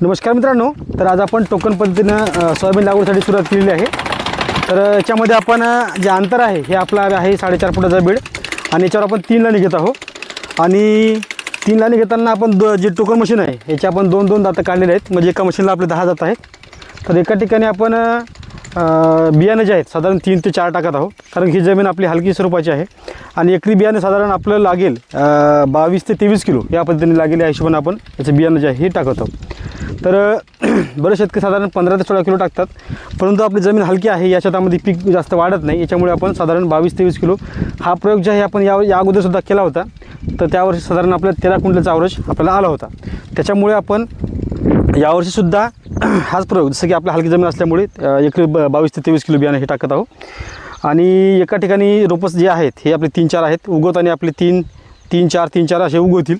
नमस्कार मित्रांनो, तर आज आपण टोकन पद्धतीनं सोयाबीन लागवडीसाठी सुरुवात केलेली आहे। तर याच्यामध्ये आपण जे अंतर आहे हे आपलं आहे 4.5 फुटाचा बेड आणि याच्यावर आपण 3 लाईनी घेत आहोत। आणि 3 लाईनी घेताना आपण जे टोकन मशीन आहे याचे आपण 2-2 दातं काढलेले आहेत, म्हणजे एका मशीनला आपले 10 दात आहेत। तर एका ठिकाणी आपण बियाणे जे आहेत साधारण 3 ते 4 टाकत आहोत, कारण ही जमीन आपली हलकी स्वरूपाची आहे आणि एकरी बियाणे साधारण आपलं लागेल 22 ते 23 किलो या पद्धतीने लागेल। या हिशोबाने आपण याचं बियाणं जे आहे हे टाकत आहोत। तर बरेच शेतकरी साधारण 15 ते 16 किलो टाकतात, परंतु आपली जमीन हलकी आहे, या शेतामध्ये पीक जास्त वाढत नाही, याच्यामुळे आपण साधारण 22-23 किलो हा प्रयोग जे आहे आपण या अगोदरसुद्धा केला होता। तर त्यावर्षी साधारण आपल्याला 13 क्विंटलचा ॲव्हरेज आपल्याला आला होता। त्याच्यामुळे आपण यावर्षीसुद्धा हाच प्रयोग, जसं की आपल्या हलकी जमीन असल्यामुळे एकरी 22 ते 23 किलो बियाणे हे टाकत आहोत। आणि एका ठिकाणी रोपस जे आहेत हे आपले 3-4 आहेत उगवताना आपले 3-4 असे उगवतील,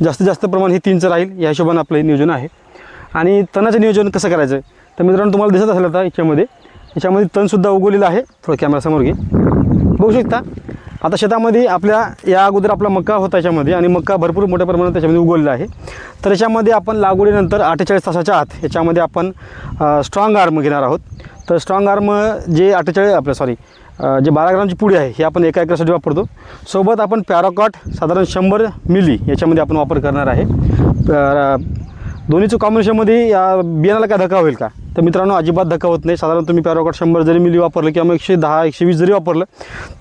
जास्तीत जास्त प्रमाण हे 3चं राहील, या हिशोबाने आपलं हे नियोजन आहे। आणि तणाचं नियोजन कसं करायचं तर मित्रांनो, तुम्हाला दिसत असेल आता याच्यामध्ये तणसुद्धा उगवलेलं आहे। थोडं कॅमेरासमोर घे, बघू शकता। आता शेतामध्ये आपल्या या अगोदर आपला मका होता याच्यामध्ये, आणि मका भरपूर मोठ्या प्रमाणात त्याच्यामध्ये उगवलेला आहे। तर याच्यामध्ये आपण लागवडीनंतर 48 तासाच्या आत याच्यामध्ये आपण स्ट्रॉंग आर्म घेणार आहोत। तर स्ट्रॉंग आर्म जे 12 ग्रामची पुडी आहे हे आपण एका एकरासाठी वापरतो। सोबत आपण पॅराकॉट साधारण 100 मिली याच्यामध्ये आपण वापर करणार आहे। दोन्हीचं कॉम्बिनेशनमध्ये या बियाणाला काय धक्का होईल का तर मित्रांनो, अजिबात धक्का होत नाही। साधारण तुम्ही पॅराकॉट 100 जरी मिली वापरलं किंवा मग 110-120 जरी वापरलं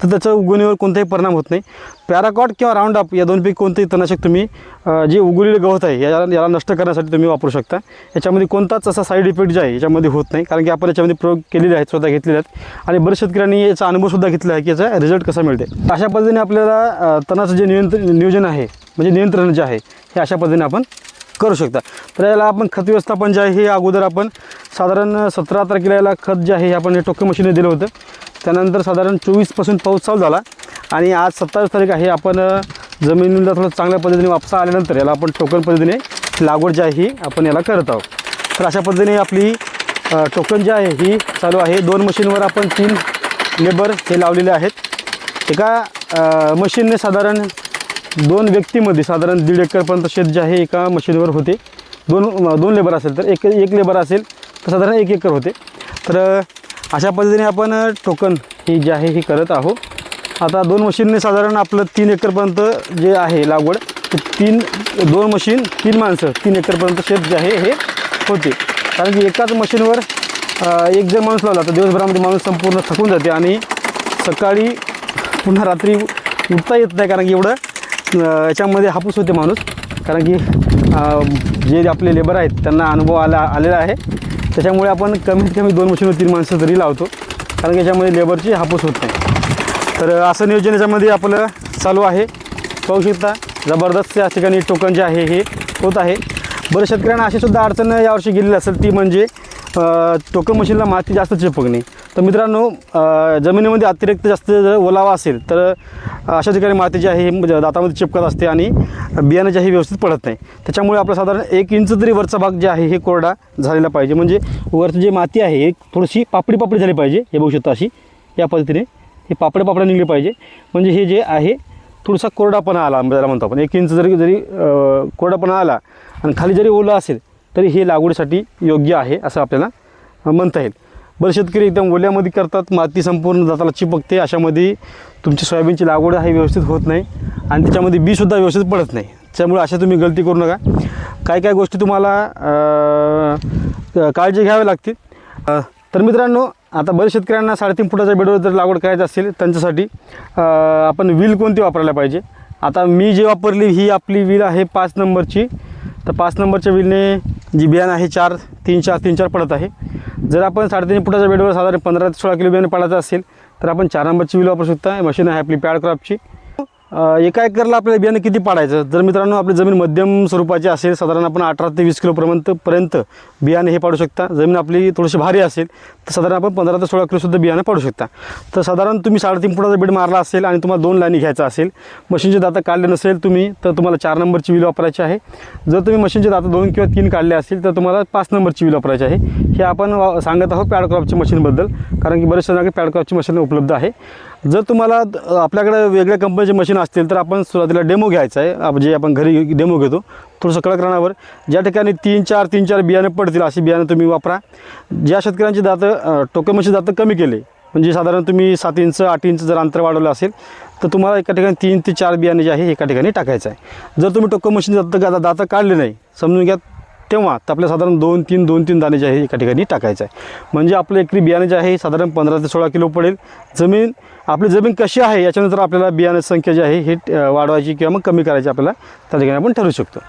तर त्याचं उगवणीवर कोणताही परिणाम होत नाही। पॅराकॉट किंवा राऊंड अप या दोनपैकी कोणतेही तणनाशक तुम्ही जे उगवलेलं गवत आहे याला नष्ट करण्यासाठी तुम्ही वापरू शकता। याच्यामध्ये कोणताच असा साईड इफेक्ट जे आहे याच्यामध्ये होत नाही, कारण की आपण याच्यामध्ये प्रयोग केलेले आहेत, स्वतः घेतलेले आहेत आणि बरेच शेतकऱ्यांनी याचा अनुभवसुद्धा घेतला आहे की याचा रिझल्ट कसा मिळते। अशा पद्धतीने आपल्याला तणाचं जे नियोजन आहे, म्हणजे नियंत्रण जे आहे हे अशा पद्धतीने आपण करू शकता। तर याला आपण खत व्यवस्थापन जे आहे हे अगोदर आपण साधारण 17 तारखेला याला खत जे आहे हे आपण टोकन मशीनने दिलं होतं। त्यानंतर साधारण 24 पासून पाऊस चालू झाला आणि आज 27 तारीख आहे। आपण जमिनीला थोडं चांगल्या पद्धतीने वापसा आल्यानंतर याला आपण टोकन पद्धतीने लागवड जी आहे ही आपण याला करत आहोत। तर अशा पद्धतीने आपली टोकन जी आहे ही चालू आहे। 2 मशीनवर आपण 3 लेबर हे लावलेले आहेत। एका मशीनने साधारण 2 व्यक्तीमध्ये साधारण 1.5 एकरपर्यंत शेत जे आहे एका मशीनवर होते। 2 लेबर असेल तर एक लेबर असेल तर साधारण 1 एकर होते। तर अशा पद्धतीने आपण टोकन ही जे आहे ही करत आहोत। आता 2 मशीनने साधारण आपलं 3 एकरपर्यंत जे आहे लागवड, 2 मशीन 3 माणसं 3 एकरपर्यंत शेत जे आहे हे होते। कारण की एकाच मशीनवर एक जर माणूस लावला तर दिवसभरामध्ये माणूस संपूर्ण थकून जाते आणि सकाळी पुन्हा रात्री उठता येत नाही, कारण की एवढं याच्यामध्ये हापूस होते माणूस। कारण की जे आपले लेबर आहेत त्यांना अनुभव आलेला आहे, त्याच्यामुळे आपण कमीत कमी 2 मशीनवर 3 माणसं तरी लावतो, कारण की याच्यामध्ये लेबरची हापूस होत नाही। तर असं नियोजन याच्यामध्ये आपलं चालू आहे। पाहू शकता जबरदस्त या ठिकाणी टोकन जे आहे हे होत आहे। बऱ्याच शेतकऱ्यांना अशीसुद्धा अडचण यावर्षी गेलेली असेल, ती म्हणजे टोकन मशीनला माती जास्त चिपकणे। तर मित्रांनो, जमिनीमध्ये अतिरिक्त जास्त जर ओलावा असेल तर अशा ठिकाणी माती जी आहे हे दातामध्ये चिपकत असते आणि बियाणं जे आहे व्यवस्थित पडत नाही। त्याच्यामुळे आपलं साधारण 1 इंच तरी वरचा भाग जे आहे हे कोरडा झालेला पाहिजे, म्हणजे वरची जी माती आहे हे थोडीशी पापडी झाली पाहिजे। हे बघू शकता अशी या पद्धतीने हे पापड्या निघली पाहिजे, म्हणजे हे जे आहे थोडासा कोरडापणा आला ज्याला म्हणतो आपण। 1 इंच जरी कोरडापणा आला आणि खाली जरी ओलं असेल तरी हे लागवडीसाठी योग्य आहे असं आपल्याला म्हणता येईल। बरेच शेतकरी एकदम ओल्यामध्ये करतात, माती संपूर्ण दाताला चिपकते, अशामध्ये तुमची सोयाबीनची लागवड आहे व्यवस्थित होत नाही आणि त्याच्यामध्ये बीसुद्धा व्यवस्थित पडत नाही। त्यामुळे अशा तुम्ही गलती करू नका। काय गोष्टी तुम्हाला काळजी घ्यावी लागतील। तर मित्रांनो, आता बरेच शेतकऱ्यांना 3.5 फुटाच्या बेडवर जर लागवड करायची असेल त्यांच्यासाठी आपण व्हील कोणती वापरायला पाहिजे। आता मी जे वापरली ही आपली व्हील आहे 5 नंबरची। तर 5 नंबरच्या व्हीलने जी बियाणं आहे 3-4 पडत आहे। जर आपण 3.5 फुटाच्या बेडवर साधारण 15 ते 16 किलो बियाणं पडायचं असेल तर आपण 4 नंबरची व्हील वापरू शकता। मशीन आहे आपली पॅडक्रॉपची। एका एकरला आपल्याला बियाणं किती पाडायचं, जर मित्रांनो आपली जमीन मध्यम स्वरूपाची असेल साधारण आपण 18 ते 20 किलोपर्यंत बियाणे हे पाडू शकता। जमीन आपली थोडीशी भारी असेल तर साधारण आपण 15 ते 16 किलोसुद्धा बियाणं पाडू शकता। तर साधारण तुम्ही 3.5 फुटाचा बेड मारला असेल आणि तुम्हाला 2 लाईनी घ्यायचा असेल, मशीनचे दाता काढले नसेल तुम्ही तर तुम्हाला 4 नंबरची व्हील वापरायची आहे। जर तुम्ही मशीनचे दाता 2 किंवा 3 काढले असतील तर तुम्हाला 5 नंबरची व्हील वापरायची आहे। हे आपण सांगत आहोत पॅडक्रॉपची मशीनबद्दल, कारण की बरेच जणांकडे पॅडक्रॉपची मशीन उपलब्ध आहे। जर तुम्हाला आपल्याकडे वेगळ्या कंपनीचे मशीन असतील तर आपण सुरुवातीला डेमो घ्यायचा आहे, जे आपण घरी डेमो घेतो थोडंसं कडक रानावर ज्या ठिकाणी 3-4 बियाणे पडतील अशी बियाणे तुम्ही वापरा. ज्या शेतकऱ्यांची दातं टोकन मशीन दातं कमी केले, म्हणजे साधारण तुम्ही 7 इंच 8 इंच जर अंतर वाढवलं असेल तर तुम्हाला एका ठिकाणी 3 ते 4 बियाणे जे आहे एका ठिकाणी टाकायचं आहे. जर तुम्ही टोकन मशीन दातं काढले नाही समजून घ्या, तेव्हा तर आपल्या साधारण 2-3 दाणे जे आहे एका ठिकाणी टाकायचं आहे. म्हणजे आपलं एकरी बियाणे जे आहे साधारण 15 ते 16 किलो पडेल. आपली जमीन कशी आहे याच्यानंतर आपल्याला बियाण्याची संख्या जी आहे हे वाढवायची किंवा मग कमी करायची आपल्याला त्या ठिकाणी आपण ठरवू शकतो.